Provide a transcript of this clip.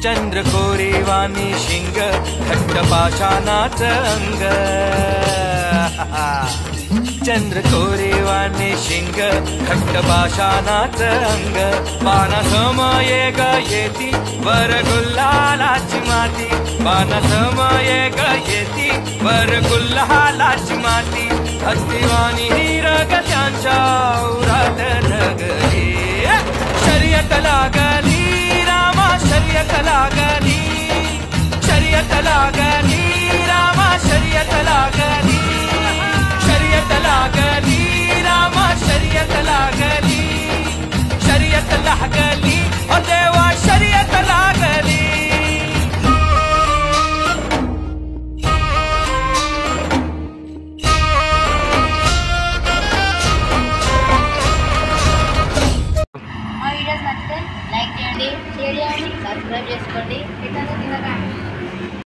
चंद्रकोरीवाणी शिंग घट्ट पाषाणाचं अंग चंद्रकोरीवाणी शिंग घट्ट पाषाणाचं अंग बाणासमये ग येती वर गुल्हालाची माती बाणासमये ग येती वर गुल्हालाची माती हत्तीवाणी हिरग त्यांच्या उरात ढगली शर्यत लागली रामा शर्यत लागली शर्यत लागली रामा शर्यत लागली शर्यत लागली रामा शर्यत लागली शर्यत लागली ओ देवा शर्यत लागली మా వీడియోస్ నచ్చితే లైక్ చేయండి షేర్ చేయండి సబ్స్క్రైబ్ చేసుకోండి